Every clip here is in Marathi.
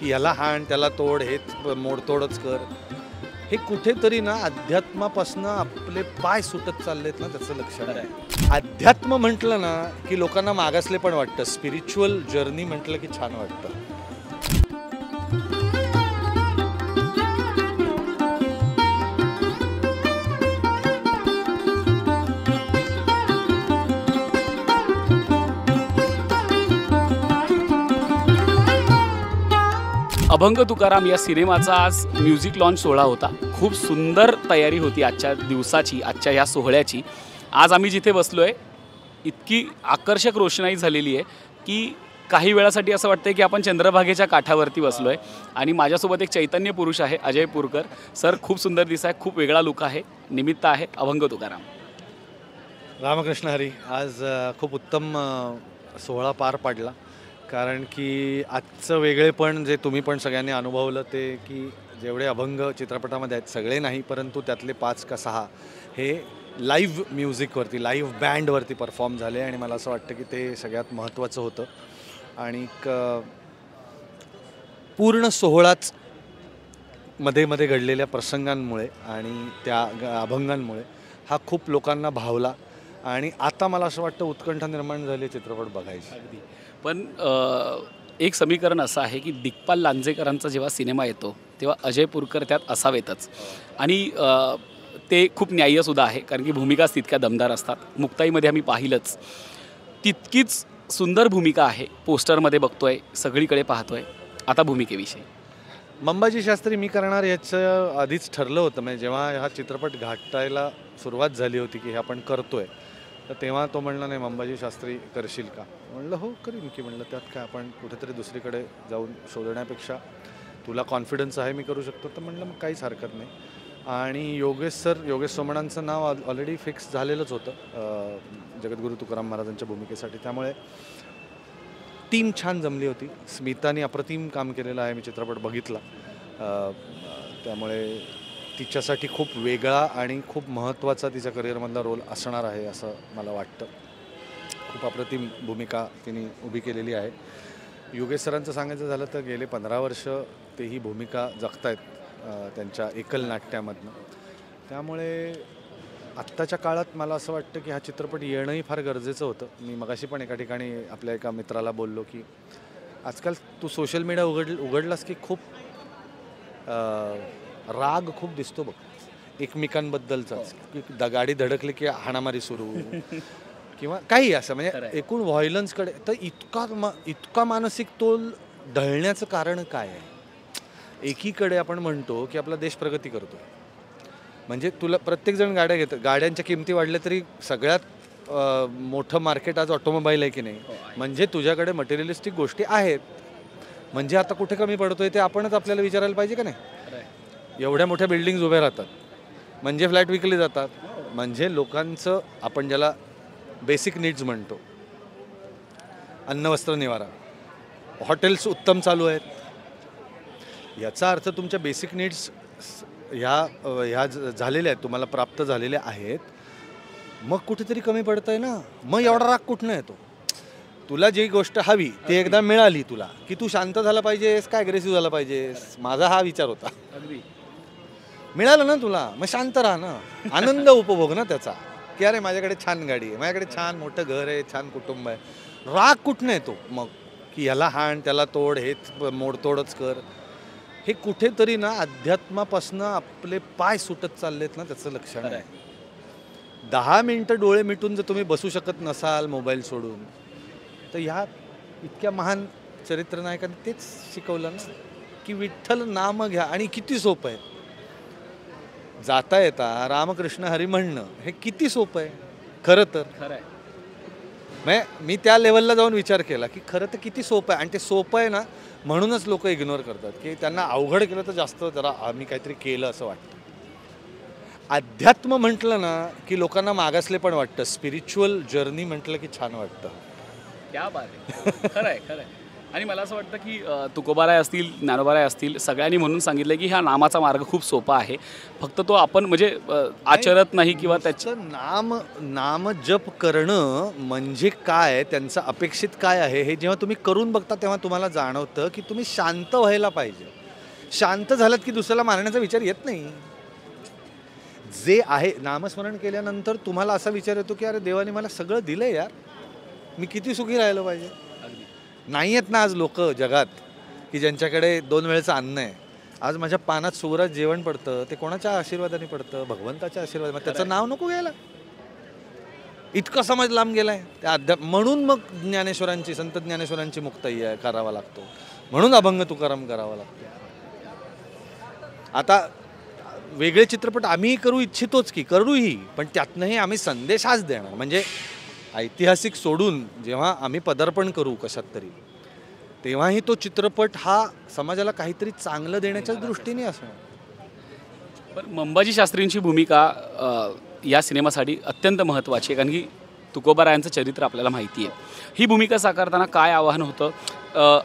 की याला हाण त्याला तोड हे मोडतोडच कर, हे कुठेतरी ना अध्यात्मापासून आपले पाय सुटत चाललेत ना, त्याचं लक्षण आहे. अध्यात्म म्हटलं ना की लोकांना मागासले पण वाटतं, स्पिरिच्युअल जर्नी म्हटलं की छान वाटतं. अभंग तुकाराम या सिनेमाचा आज म्युझिक लॉन्च सोहळा होता. खूप सुंदर तयारी होती आजच्या दिवसाची, आजच्या या सोहळ्याची. आज आम्ही जिथे बसलो आहे इतकी आकर्षक रोषणाई झालेली आहे की काही वेळासाठी असं वाटतं की आपण चंद्रभागेच्या काठावरती बसलो आहे. आणि माझ्यासोबत एक चैतन्य पुरुष आहे, अजय पुरकर सर. खूप सुंदर दिसत आहे, खूप वेगळा लुक आहे. निमित्त आहे अभंग तुकाराम. रामकृष्ण हरी. आज खूप उत्तम सोहळा पार पाडला, कारण की आजचं वेगळेपण जे तुम्ही पण सगळ्यांनी अनुभवलं ते की जेवढे अभंग चित्रपटामध्ये आहेत, सगळे नाही परंतु त्यातले 5 का 6 हे लाईव्ह म्युझिकवरती, लाईव्ह बँडवरती परफॉर्म झाले. आणि मला असं वाटतं की ते सगळ्यात महत्त्वाचं होतं. आणि पूर्ण सोहळाच मध्ये मध्ये घडलेल्या प्रसंगांमुळे आणि त्या अभंगांमुळे हा खूप लोकांना भावला. आणि आता मला असं वाटतं उत्कंठा निर्माण झाली चित्रपट बघायची. अगदी. पण एक समीकरण असं आहे की दिग्पाल लांजेकरांचा जेव्हा सिनेमा येतो तेव्हा अजय पुरकर त्यात असावेतच. आणि ते खूप न्याय्यसुद्धा आहे, कारण की भूमिकाच तितक्या दमदार असतात. मुक्ताईमध्ये आम्ही पाहिलंच, तितकीच सुंदर भूमिका आहे. पोस्टरमध्ये बघतोय, सगळीकडे पाहतोय. आता भूमिकेविषयी. मंबाजी शास्त्री मी करणार याचं आधीच ठरलं होतं. म्हणजे जेव्हा हा चित्रपट घाटायला सुरुवात झाली होती की हे आपण करतोय, तर तेव्हा तो म्हणला नाही मंबाजी शास्त्री करशील का. म्हणलं हो करीन की. म्हणलं त्यात काय, आपण कुठेतरी दुसरीकडे जाऊन शोधण्यापेक्षा तुला कॉन्फिडन्स आहे मी करू शकतो, तर म्हणलं मग काहीच हरकत नाही. आणि योगेश सोमणांचं नाव ऑलरेडी फिक्स झालेलंच होतं जगद्गुरू तुकाराम महाराजांच्या भूमिकेसाठी. त्यामुळे टीम छान जमली होती. स्मिताने अप्रतिम काम केलेलं आहे, मी चित्रपट बघितला. त्यामुळे तिच्यासाठी खूप वेगळा आणि खूप महत्त्वाचा तिच्या करिअरमधला रोल असणार आहे असं मला वाटतं. खूप अप्रतिम भूमिका तिने उभी केलेली आहे. योगेश सरांचं सांगायचं झालं तर गेले 15 वर्ष ते ही भूमिका जगतायत त्यांच्या एकल नाट्यामधनं. त्यामुळे आत्ताच्या काळात मला असं वाटतं की हा चित्रपट येणंही फार गरजेचं होतं. मी मगाशी पण एका ठिकाणी आपल्या एका मित्राला बोललो की आजकाल तू सोशल मीडिया उघडलास की खूप राग खूप दिसतो बघ एकमेकांबद्दलचाच. गाडी धडकली की हाणामारी सुरू किंवा काही असं, म्हणजे एकूण व्हायलन्सकडे. तर इतका मानसिक तोल ढळण्याचं कारण काय आहे. एकीकडे आपण म्हणतो की आपला देश प्रगती करतो, म्हणजे तुला प्रत्येकजण गाड्या घेतं, गाड्यांच्या किमती वाढल्या तरी सगळ्यात मोठं मार्केट आज ऑटोमोबाईल आहे की नाही. म्हणजे तुझ्याकडे मटेरियलिस्टिक गोष्टी आहेत, म्हणजे आता कुठे कमी पडतोय ते आपणच आपल्याला विचारायला पाहिजे का नाही. एवढ्या मोठ्या बिल्डिंग्स उभ्या राहतात म्हणजे फ्लॅट विकले जातात, म्हणजे लोकांचं आपण ज्याला बेसिक नीड्स म्हणतो, अन्न वस्त्र निवारा, हॉटेल्स उत्तम चालू आहेत. याचा अर्थ तुमच्या बेसिक नीड्स ह्या झालेल्या आहेत, तुम्हाला प्राप्त झालेल्या आहेत. मग कुठेतरी कमी पडतंय ना, मग एवढा राग कुठनं येतो. तुला जी गोष्ट हवी ती एकदा मिळाली तुला की तू शांत झाला पाहिजेस का ॲग्रेसिव्ह झाला पाहिजेस, माझा हा विचार होता. अगदी मिळालं ना तुला, मग शांत राहा ना, आनंद उपभोग ना त्याचा, की अरे माझ्याकडे छान गाडी आहे, माझ्याकडे छान मोठं घर आहे, छान कुटुंब आहे. राग कुठनं येतो मग की याला हाण त्याला तोड हे मोडतोडच कर, हे कुठेतरी ना अध्यात्मापासून आपले पाय सुटत चाललेत ना, त्याचं लक्षण आहे. 10 मिनटं डोळे मिटून जर तुम्ही बसू शकत नसाल मोबाईल सोडून, तर ह्या इतक्या महान चरित्रनायकांनी तेच शिकवलं ना की विठ्ठल नाम घ्या. आणि किती सोपं आहे, जाता येता रामकृष्ण हरी म्हणणं हे किती सोपं आहे खरं तर. म्हणजे मी त्या लेवलला जाऊन विचार केला की खरं तर किती सोपं आहे. आणि ते सोपं आहे ना म्हणूनच लोक इग्नोर करतात, की त्यांना अवघड केलं तर जास्त जरा आम्ही काहीतरी केलं असं वाटतं. अध्यात्म म्हटलं ना की लोकांना मागासले पण वाटतं, स्पिरिच्युअल जर्नी म्हटलं की छान वाटतं. क्या बात आहे. खरं आहे. आणि मला असं वाटतं की तुकोबाराय असतील, ज्ञानोबाराय असतील, सगळ्यांनी म्हणून सांगितलं की ह्या नामाचा मार्ग खूप सोपा आहे, फक्त तो आपण म्हणजे आचरत नाही किंवा त्याचं नाम जप करणं म्हणजे काय, त्यांचं अपेक्षित काय आहे हे जेव्हा तुम्ही करून बघता तेव्हा तुम्हाला जाणवतं की तुम्ही शांत व्हायला पाहिजे. शांत झालात की दुसऱ्याला मारण्याचा विचार येत नाही. जे आहे नामस्मरण केल्यानंतर तुम्हाला असा विचार येतो की अरे देवाने मला सगळं दिलंय यार, मी किती सुखी राहिलो पाहिजे. नाही आहेत ना आज लोक जगात की ज्यांच्याकडे 2 वेळेचं अन्न आहे. आज माझ्या पानात सुवरात जेवण पडतं, ते कोणाच्या आशीर्वादाने पडतं? भगवंताच्या आशीर्वादाने. त्याचं नाव नको घ्यायला. इतका समाज लांब गेलाय त्या म्हणून मग ज्ञानेश्वरांची, संत ज्ञानेश्वरांची मुक्ताई आहे करावा लागतो, म्हणून अभंग तुकाराम करावा लागतो. आता वेगळे चित्रपट आम्ही करू इच्छितोच की, करूही, पण त्यातनंही आम्ही संदेश हाच देणार. म्हणजे ऐतिहासिक सोडून जेव्हा आम्ही पदार्पण करू कशात तरी, तेव्हाही तो चित्रपट हा समाजाला काहीतरी चांगलं देण्याच्याच दृष्टीने असणार. पण मंबाजी शास्त्रींची भूमिका या सिनेमासाठी अत्यंत महत्त्वाची आहे, कारण की तुकोबारायांचं चरित्र आपल्याला माहिती आहे. ही भूमिका साकारताना काय आव्हान होतं?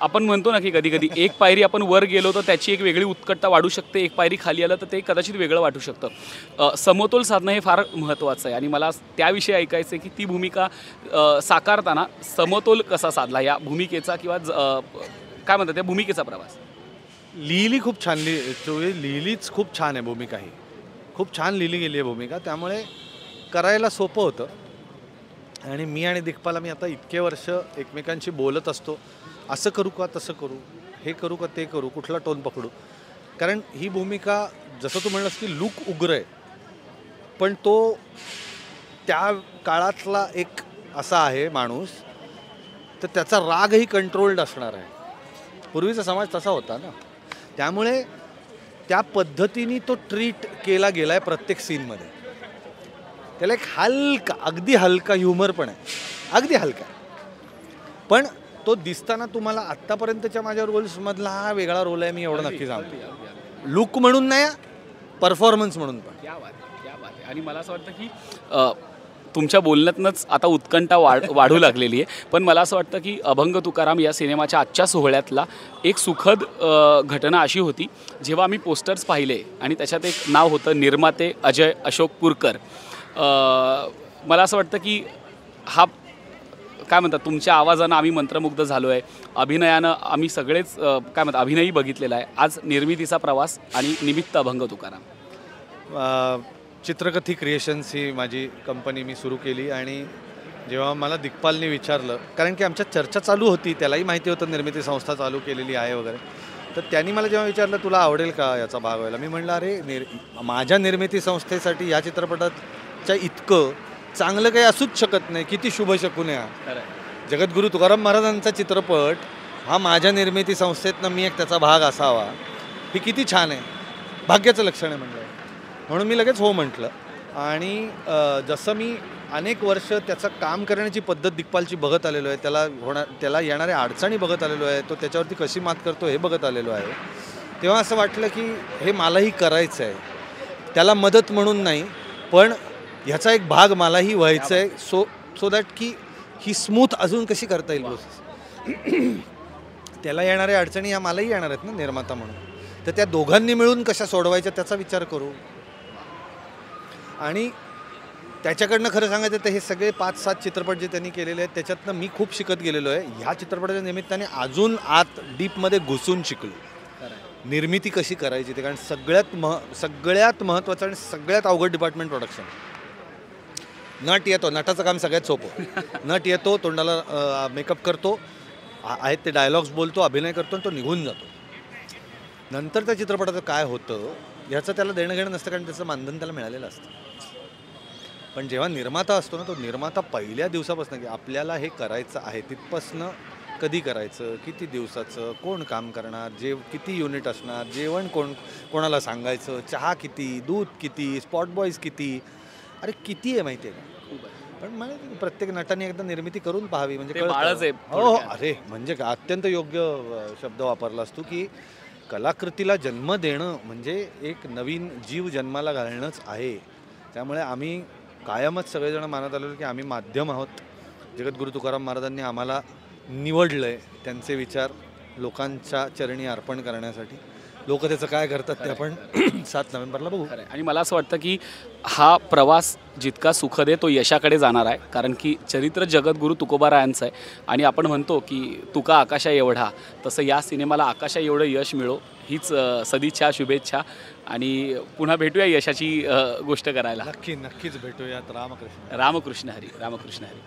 आपण म्हणतो ना की कधी कधी एक पायरी आपण वर गेलो तर त्याची एक वेगळी उत्कटता वाढू शकते, एक पायरी खाली आलं तर ते कदाचित वेगळं वाटू शकतं. समतोल साधणं हे फार महत्त्वाचं आहे आणि मला त्याविषयी ऐकायचं आहे की ती भूमिका साकारताना समतोल कसा साधला या भूमिकेचा, किंवा काय म्हणतात त्या भूमिकेचा प्रवास. लिहिली खूप छान, लिहिलीच खूप छान आहे भूमिका, ही खूप छान लिहिली गेली आहे भूमिका, त्यामुळे करायला सोपं होतं. आणि मी आणि दिग्पाल आम्ही आता इतके वर्ष एकमेकांशी बोलत असतो, असं करू का तसं करू, हे करू का ते करू, कुठला टोन पकडू. कारण ही भूमिका जसं तू म्हणलंस की लूक उग्र आहे, पण तो त्या काळातला एक असा आहे माणूस, तर त्याचा रागही कंट्रोल्ड असणार आहे. पूर्वीचा समाज तसा होता ना, त्यामुळे त्या पद्धतीने तो ट्रीट केला गेला आहे प्रत्येक सीनमध्ये. त्याला एक हलका, अगदी हलका ह्युमर पण आहे, अगदी हलका, पण तो दिसताना तुम्हाला आत्तापर्यंतच्या माझ्या रोल्समधला हा वेगळा रोल आहे, मी एवढं नक्की सांगतो. लुक म्हणून नाही, परफॉर्मन्स म्हणून पण. क्या बात आहे. आणि मला असं वाटतं की तुमच्या बोलण्यातनंच आता उत्कंठा वाढू लागलेली आहे. पण मला असं वाटतं की अभंग तुकाराम या सिनेमाच्या आजच्या सोहळ्यातला एक सुखद घटना अशी होती, जेव्हा आम्ही पोस्टर्स पाहिले आणि त्याच्यात एक नाव होतं निर्माते अजय अशोक पुरकर. मला असं वाटतं की हा काय म्हणतात, तुमच्या आवाजानं आम्ही मंत्रमुग्ध झालो आहे, अभिनयानं आम्ही सगळेच काय म्हणतात अभिनयही बघितलेला आहे. आज निर्मितीचा प्रवास आणि निमित्त अभंग तुकाराम. चित्रकथी क्रिएशन्स ही माझी कंपनी मी सुरू केली, आणि जेव्हा मला दिग्पालने विचारलं, कारण की आमच्या चर्चा चालू होती, त्यालाही माहिती होतं निर्मिती संस्था चालू केलेली आहे वगैरे, तर त्यांनी मला जेव्हा विचारलं तुला आवडेल का याचा भाग व्हायला, मी म्हणलं अरे माझ्या निर्मिती संस्थेसाठी या चित्रपटाच्या इतकं चांगलं काही असूच शकत नाही. किती शुभ शकून आहे. जगद्गुरू तुकाराम महाराजांचा चित्रपट हा माझ्या निर्मिती संस्थेतनं मी एक त्याचा भाग असावा, ही किती छान आहे, भाग्याचं लक्षण आहे म्हणलं. म्हणून मी लगेच हो म्हटलं. आणि जसं मी अनेक वर्ष त्याचं काम करण्याची पद्धत दिग्पालची बघत आलेलो आहे, त्याला येणाऱ्या अडचणी बघत आलेलो आहे, तो त्याच्यावरती कशी मात करतो हे बघत आलेलो आहे, तेव्हा असं वाटलं की हे मलाही करायचं आहे. त्याला मदत म्हणून नाही, पण ह्याचा एक भाग मलाही व्हायचा आहे, सो दॅट की ही स्मूथ अजून कशी करता येईल प्रोसेस. त्याला येणाऱ्या अडचणी ह्या मलाही येणार आहेत ना निर्माता म्हणून, तर त्या दोघांनी मिळून कशा सोडवायच्या त्याचा विचार करू. आणि त्याच्याकडनं खरं सांगायचं तर हे सगळे 5-7 चित्रपट जे त्यांनी केलेले आहेत त्याच्यातनं मी खूप शिकत गेलेलो आहे. ह्या चित्रपटाच्या निमित्ताने अजून आत डीपमध्ये घुसून शिकलो निर्मिती कशी करायची ते. कारण सगळ्यात महत्त्वाचं आणि सगळ्यात अवघड डिपार्टमेंट प्रोडक्शन. नट येतो, नटाचं काम सगळ्यात सोपं. नट येतो, तोंडाला मेकअप करतो, आहेत ते डायलॉग्स बोलतो, अभिनय करतो आणि तो निघून जातो. नंतर त्या चित्रपटाचं काय होतं ह्याचं त्याला देणं घेणं नसतं, कारण त्याचं मानधन त्याला मिळालेलं असतं. पण जेव्हा निर्माता असतो ना, तो निर्माता पहिल्या दिवसापासून की आपल्याला हे करायचं आहे तिथपासनं कधी करायचं, किती दिवसाचं, कोण काम करणार, किती युनिट असणार, जेवण कोणाला सांगायचं, चहा किती, दूध किती, स्पॉट बॉयज किती, अरे किती आहे माहिती आहे का. पण मला प्रत्येक नटाने एकदा निर्मिती करून पाहावी म्हणजे हो. अरे म्हणजे अत्यंत योग्य शब्द वापरला असतो की कलाकृतीला जन्म देणं म्हणजे एक नवीन जीव जन्माला घालणंच आहे. त्यामुळे आम्ही कायमच सगळेजण मानत आलेलो की आम्ही माध्यम आहोत. जगद्गुरू तुकाराम महाराजांनी आम्हाला निवडलंय त्यांचे विचार लोकांच्या चरणी अर्पण करण्यासाठी. लोक त्याचं काय करतात ते आपण 7 नोव्हेंबरला बघू. खरं आहे. आणि मला असं वाटतं की हा प्रवास जितका सुखद आहे तो यशाकडे जाणार आहे, कारण की चरित्र जगद्गुरू तुकोबारायांचं आहे. आणि आपण म्हणतो की तुका आकाशा एवढा, तसं या सिनेमाला आकाशा एवढं यश मिळो हीच सदिच्छा, शुभेच्छा. आणि पुन्हा भेटूया यशाची गोष्ट करायला. नक्कीच भेटूयात. रामकृष्ण. रामकृष्ण हरी. रामकृष्ण हरी.